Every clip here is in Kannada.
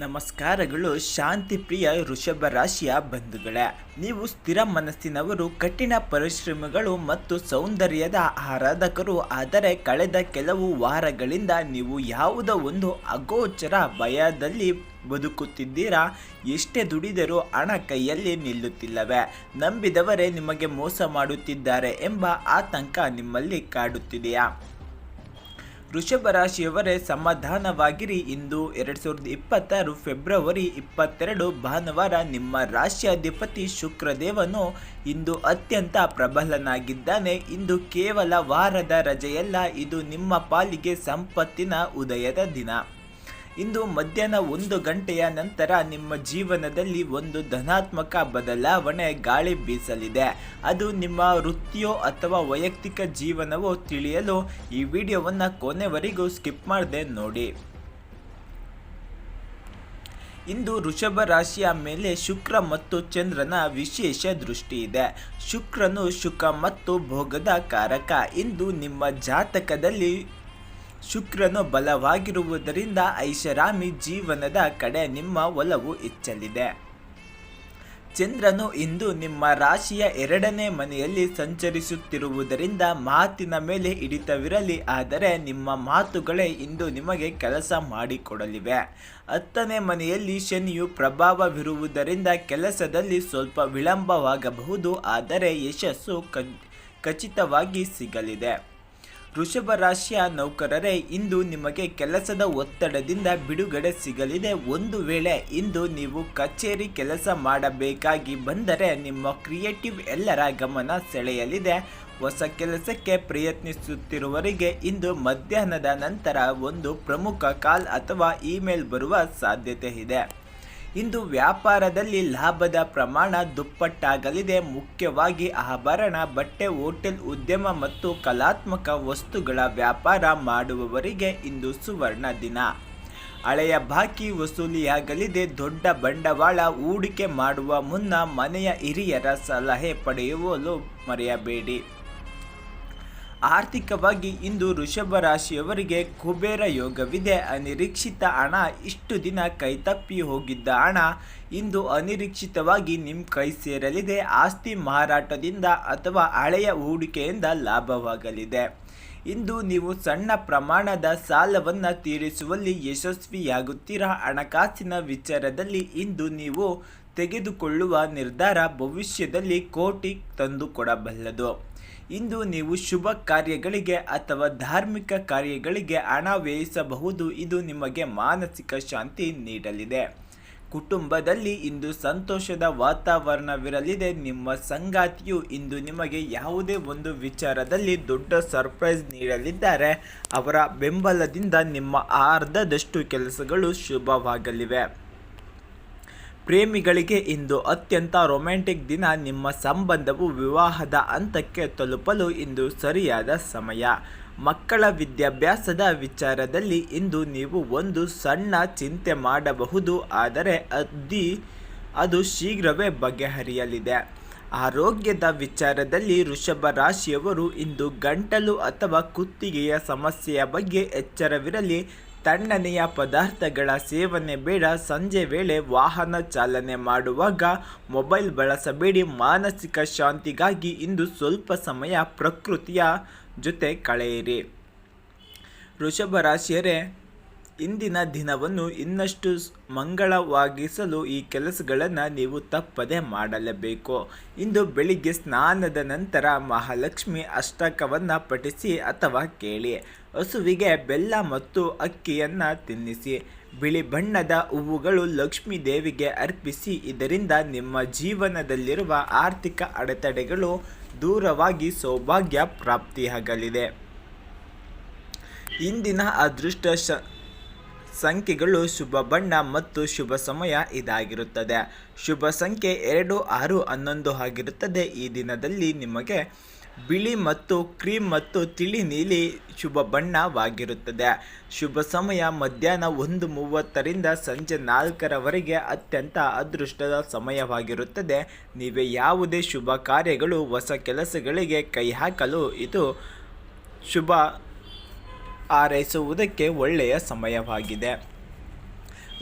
ನಮಸ್ಕಾರಗಳು. ಶಾಂತಿ ಪ್ರಿಯ ವೃಷಭ ರಾಶಿಯ ಬಂಧುಗಳೇ, ನೀವು ಸ್ಥಿರ ಮನಸ್ಸಿನವರು, ಕಠಿಣ ಪರಿಶ್ರಮಿಗಳು ಮತ್ತು ಸೌಂದರ್ಯದ ಆರಾಧಕರು. ಆದರೆ ಕಳೆದ ಕೆಲವು ವಾರಗಳಿಂದ ನೀವು ಯಾವುದೋ ಒಂದು ಅಗೋಚರ ಭಯದಲ್ಲಿ ಬದುಕುತ್ತಿದ್ದೀರಾ. ಎಷ್ಟೇ ದುಡಿದರೂ ಹಣ ಕೈಯಲ್ಲಿ ನಿಲ್ಲುತ್ತಿಲ್ಲವೇ? ನಂಬಿದವರೇ ನಿಮಗೆ ಮೋಸ ಮಾಡುತ್ತಿದ್ದಾರೆ ಎಂಬ ಆತಂಕ ನಿಮ್ಮಲ್ಲಿ ಕಾಡುತ್ತಿದೆಯಾ? ವೃಷಭ ರಾಶಿಯವರೇ, ಸಮಾಧಾನವಾಗಿರಿ. ಇಂದು 2026 ಫೆಬ್ರವರಿ 22 ಭಾನುವಾರ. ನಿಮ್ಮ ರಾಶ್ಯಾಧಿಪತಿ ಶುಕ್ರದೇವನು ಇಂದು ಅತ್ಯಂತ ಪ್ರಬಲನಾಗಿದ್ದಾನೆ. ಇಂದು ಕೇವಲ ವಾರದ ರಜೆಯಲ್ಲ, ಇದು ನಿಮ್ಮ ಪಾಲಿಗೆ ಸಂಪತ್ತಿನ ಉದಯದ ದಿನ. ಇಂದು ಮಧ್ಯಾಹ್ನ 1 ಗಂಟೆಯ ನಂತರ ನಿಮ್ಮ ಜೀವನದಲ್ಲಿ ಒಂದು ಧನಾತ್ಮಕ ಬದಲಾವಣೆ ಗಾಳಿ ಬೀಸಲಿದೆ. ಅದು ನಿಮ್ಮ ವೃತ್ತಿಯೋ ಅಥವಾ ವೈಯಕ್ತಿಕ ಜೀವನವೋ ತಿಳಿಯಲು ಈ ವಿಡಿಯೋವನ್ನು ಕೊನೆವರೆಗೂ ಸ್ಕಿಪ್ ಮಾಡದೆ ನೋಡಿ. ಇಂದು ವೃಷಭ ರಾಶಿಯ ಮೇಲೆ ಶುಕ್ರ ಮತ್ತು ಚಂದ್ರನ ವಿಶೇಷ ದೃಷ್ಟಿ ಇದೆ. ಶುಕ್ರನು ಸುಖ ಮತ್ತು ಭೋಗದ ಕಾರಕ. ಇಂದು ನಿಮ್ಮ ಜಾತಕದಲ್ಲಿ ಶುಕ್ರನು ಬಲವಾಗಿರುವುದರಿಂದ ಐಷಾರಾಮಿ ಜೀವನದ ಕಡೆ ನಿಮ್ಮ ಒಲವು ಹೆಚ್ಚಲಿದೆ. ಚಂದ್ರನು ಇಂದು ನಿಮ್ಮ ರಾಶಿಯ 2ನೇ ಮನೆಯಲ್ಲಿ ಸಂಚರಿಸುತ್ತಿರುವುದರಿಂದ ಮಾತಿನ ಮೇಲೆ ಹಿಡಿತವಿರಲಿ. ಆದರೆ ನಿಮ್ಮ ಮಾತುಗಳೇ ಇಂದು ನಿಮಗೆ ಕೆಲಸ ಮಾಡಿಕೊಡಲಿವೆ. 10ನೇ ಮನೆಯಲ್ಲಿ ಶನಿಯು ಪ್ರಭಾವವಿರುವುದರಿಂದ ಕೆಲಸದಲ್ಲಿ ಸ್ವಲ್ಪ ವಿಳಂಬವಾಗಬಹುದು, ಆದರೆ ಯಶಸ್ಸು ಖಚಿತವಾಗಿ ಸಿಗಲಿದೆ. ವೃಷಭ ರಾಶಿಯ ನೌಕರರೇ, ಇಂದು ನಿಮಗೆ ಕೆಲಸದ ಒತ್ತಡದಿಂದ ಬಿಡುಗಡೆ ಸಿಗಲಿದೆ. ಒಂದು ವೇಳೆ ಇಂದು ನೀವು ಕಚೇರಿ ಕೆಲಸ ಮಾಡಬೇಕಾಗಿ ಬಂದರೆ ನಿಮ್ಮ ಕ್ರಿಯೇಟಿವ್ ಎಲ್ಲರ ಗಮನ ಸೆಳೆಯಲಿದೆ. ಹೊಸ ಕೆಲಸಕ್ಕೆ ಪ್ರಯತ್ನಿಸುತ್ತಿರುವವರಿಗೆ ಇಂದು ಮಧ್ಯಾಹ್ನದ ನಂತರ ಒಂದು ಪ್ರಮುಖ ಕಾಲ್ ಅಥವಾ ಇಮೇಲ್ ಬರುವ ಸಾಧ್ಯತೆ ಇದೆ. ಇಂದು ವ್ಯಾಪಾರದಲ್ಲಿ ಲಾಭದ ಪ್ರಮಾಣ ದುಪ್ಪಟ್ಟಾಗಲಿದೆ. ಮುಖ್ಯವಾಗಿ ಆಭರಣ, ಬಟ್ಟೆ, ಹೋಟೆಲ್ ಉದ್ಯಮ ಮತ್ತು ಕಲಾತ್ಮಕ ವಸ್ತುಗಳ ವ್ಯಾಪಾರ ಮಾಡುವವರಿಗೆ ಇಂದು ಸುವರ್ಣ ದಿನ. ಹಳೆಯ ಬಾಕಿ ವಸೂಲಿಯಾಗಲಿದೆ. ದೊಡ್ಡ ಬಂಡವಾಳ ಹೂಡಿಕೆ ಮಾಡುವ ಮುನ್ನ ಮನೆಯ ಹಿರಿಯರ ಸಲಹೆ ಪಡೆಯಲು ಮರೆಯಬೇಡಿ. ಆರ್ಥಿಕವಾಗಿ ಇಂದು ವೃಷಭ ರಾಶಿಯವರಿಗೆ ಕುಬೇರ ಯೋಗವಿದೆ. ಅನಿರೀಕ್ಷಿತ ಹಣ. ಇಷ್ಟು ದಿನ ಕೈತಪ್ಪಿ ಹೋಗಿದ್ದ ಹಣ ಇಂದು ಅನಿರೀಕ್ಷಿತವಾಗಿ ನಿಮ್ಮ ಕೈ ಸೇರಲಿದೆ. ಆಸ್ತಿ ಮಾರಾಟದಿಂದ ಅಥವಾ ಹಳೆಯ ಹೂಡಿಕೆಯಿಂದ ಲಾಭವಾಗಲಿದೆ. ಇಂದು ನೀವು ಸಣ್ಣ ಪ್ರಮಾಣದ ಸಾಲವನ್ನು ತೀರಿಸುವಲ್ಲಿ ಯಶಸ್ವಿಯಾಗುತ್ತೀರಾ. ಹಣಕಾಸಿನ ವಿಚಾರದಲ್ಲಿ ಇಂದು ನೀವು ತೆಗೆದುಕೊಳ್ಳುವ ನಿರ್ಧಾರ ಭವಿಷ್ಯದಲ್ಲಿ ಕೋಟಿ ತಂದುಕೊಡಬಲ್ಲದು. ಇಂದು ನೀವು ಶುಭ ಕಾರ್ಯಗಳಿಗೆ ಅಥವಾ ಧಾರ್ಮಿಕ ಕಾರ್ಯಗಳಿಗೆ ಹಣ ವ್ಯಯಿಸಬಹುದು. ಇದು ನಿಮಗೆ ಮಾನಸಿಕ ಶಾಂತಿ ನೀಡಲಿದೆ. ಕುಟುಂಬದಲ್ಲಿ ಇಂದು ಸಂತೋಷದ ವಾತಾವರಣವಿರಲಿದೆ. ನಿಮ್ಮ ಸಂಗಾತಿಯು ಇಂದು ನಿಮಗೆ ಯಾವುದೇ ಒಂದು ವಿಚಾರದಲ್ಲಿ ದೊಡ್ಡ ಸರ್ಪ್ರೈಸ್ ನೀಡಲಿದ್ದಾರೆ. ಅವರ ಬೆಂಬಲದಿಂದ ನಿಮ್ಮ ಅರ್ಧದಷ್ಟು ಕೆಲಸಗಳು ಶುಭವಾಗಲಿವೆ. ಪ್ರೇಮಿಗಳಿಗೆ ಇಂದು ಅತ್ಯಂತ ರೊಮ್ಯಾಂಟಿಕ್ ದಿನ. ನಿಮ್ಮ ಸಂಬಂಧವು ವಿವಾಹದ ಹಂತಕ್ಕೆ ತಲುಪಲು ಇಂದು ಸರಿಯಾದ ಸಮಯ. ಮಕ್ಕಳ ವಿದ್ಯಾಭ್ಯಾಸದ ವಿಚಾರದಲ್ಲಿ ಇಂದು ನೀವು ಒಂದು ಸಣ್ಣ ಚಿಂತೆ ಮಾಡಬಹುದು, ಆದರೆ ಅದು ಶೀಘ್ರವೇ ಬಗೆಹರಿಯಲಿದೆ. ಆರೋಗ್ಯದ ವಿಚಾರದಲ್ಲಿ ವೃಷಭ ರಾಶಿಯವರು ಇಂದು ಗಂಟಲು ಅಥವಾ ಕುತ್ತಿಗೆಯ ಸಮಸ್ಯೆಯ ಬಗ್ಗೆ ಎಚ್ಚರವಿರಲಿ. ತಣ್ಣನೆಯ ಪದಾರ್ಥಗಳ ಸೇವನೆ ಬೇಡ. ಸಂಜೆ ವೇಳೆ ವಾಹನ ಚಾಲನೆ ಮಾಡುವಾಗ ಮೊಬೈಲ್ ಬಳಸಬೇಡಿ. ಮಾನಸಿಕ ಶಾಂತಿಗಾಗಿ ಇಂದು ಸ್ವಲ್ಪ ಸಮಯ ಪ್ರಕೃತಿಯ ಜೊತೆ ಕಳೆಯಿರಿ. ವೃಷಭ ರಾಶಿಯರೇ, ಇಂದಿನ ದಿನವನ್ನು ಇನ್ನಷ್ಟು ಮಂಗಳವಾಗಿಸಲು ಈ ಕೆಲಸಗಳನ್ನು ನೀವು ತಪ್ಪದೆ ಮಾಡಲೇಬೇಕು. ಇಂದು ಬೆಳಿಗ್ಗೆ ಸ್ನಾನದ ನಂತರ ಮಹಾಲಕ್ಷ್ಮಿ ಅಷ್ಟಕವನ್ನು ಪಠಿಸಿ ಅಥವಾ ಕೇಳಿ. ಹಸುವಿಗೆ ಬೆಲ್ಲ ಮತ್ತು ಅಕ್ಕಿಯನ್ನು ತಿನ್ನಿಸಿ. ಬಿಳಿ ಬಣ್ಣದ ಹೂವುಗಳು ಲಕ್ಷ್ಮೀ ದೇವಿಗೆ ಅರ್ಪಿಸಿ. ಇದರಿಂದ ನಿಮ್ಮ ಜೀವನದಲ್ಲಿರುವ ಆರ್ಥಿಕ ಅಡೆತಡೆಗಳು ದೂರವಾಗಿ ಸೌಭಾಗ್ಯ ಪ್ರಾಪ್ತಿಯಾಗಲಿದೆ. ಇಂದಿನ ಅದೃಷ್ಟ ಸಂಖ್ಯೆಗಳು ಶುಭ ಬಣ್ಣ ಮತ್ತು ಶುಭ ಸಮಯ ಇದಾಗಿರುತ್ತದೆ. ಶುಭ ಸಂಖ್ಯೆ 2, 6, 11 ಆಗಿರುತ್ತದೆ. ಈ ದಿನದಲ್ಲಿ ನಿಮಗೆ ಬಿಳಿ ಮತ್ತು ಕ್ರೀಮ್ ಮತ್ತು ತಿಳಿ ನೀಲಿ ಶುಭ ಬಣ್ಣವಾಗಿರುತ್ತದೆ. ಶುಭ ಸಮಯ ಮಧ್ಯಾಹ್ನ 1:30ರಿಂದ ಸಂಜೆ 4ರವರೆಗೆ ಅತ್ಯಂತ ಅದೃಷ್ಟದ ಸಮಯವಾಗಿರುತ್ತದೆ. ನೀವೇ ಯಾವುದೇ ಶುಭ ಕಾರ್ಯಗಳು, ಹೊಸ ಕೆಲಸಗಳಿಗೆ ಕೈ ಹಾಕಲು ಇದು ಶುಭ ಹಾರೈಸುವುದಕ್ಕೆ ಒಳ್ಳೆಯ ಸಮಯವಾಗಿದೆ.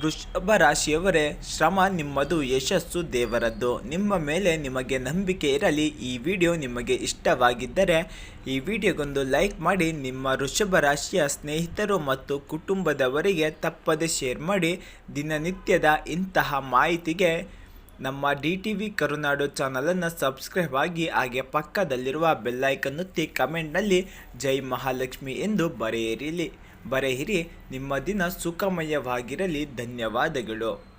ವೃಷಭ ರಾಶಿಯವರೇ, ಶ್ರಮ ನಿಮ್ಮದು, ಯಶಸ್ಸು ದೇವರದ್ದು. ನಿಮ್ಮ ಮೇಲೆ ನಿಮಗೆ ನಂಬಿಕೆ ಇರಲಿ. ಈ ವಿಡಿಯೋ ನಿಮಗೆ ಇಷ್ಟವಾಗಿದ್ದರೆ ಈ ವಿಡಿಯೋಗೊಂದು ಲೈಕ್ ಮಾಡಿ. ನಿಮ್ಮ ವೃಷಭ ರಾಶಿಯ ಸ್ನೇಹಿತರು ಮತ್ತು ಕುಟುಂಬದವರಿಗೆ ತಪ್ಪದೆ ಶೇರ್ ಮಾಡಿ. ದಿನನಿತ್ಯದ ಇಂತಹ ಮಾಹಿತಿಗೆ ನಮ್ಮ DTV ಕರುನಾಡು ಚಾನಲನ್ನು ಸಬ್ಸ್ಕ್ರೈಬ್ ಆಗಿ, ಹಾಗೆ ಪಕ್ಕದಲ್ಲಿರುವ ಬೆಲ್ಲೈಕನ್ ಒತ್ತಿ ಕಮೆಂಟ್ನಲ್ಲಿ ಜೈ ಮಹಾಲಕ್ಷ್ಮಿ ಎಂದು ಬರೆಯಿರಿ. ನಿಮ್ಮ ದಿನ ಸುಖಮಯವಾಗಿರಲಿ. ಧನ್ಯವಾದಗಳು.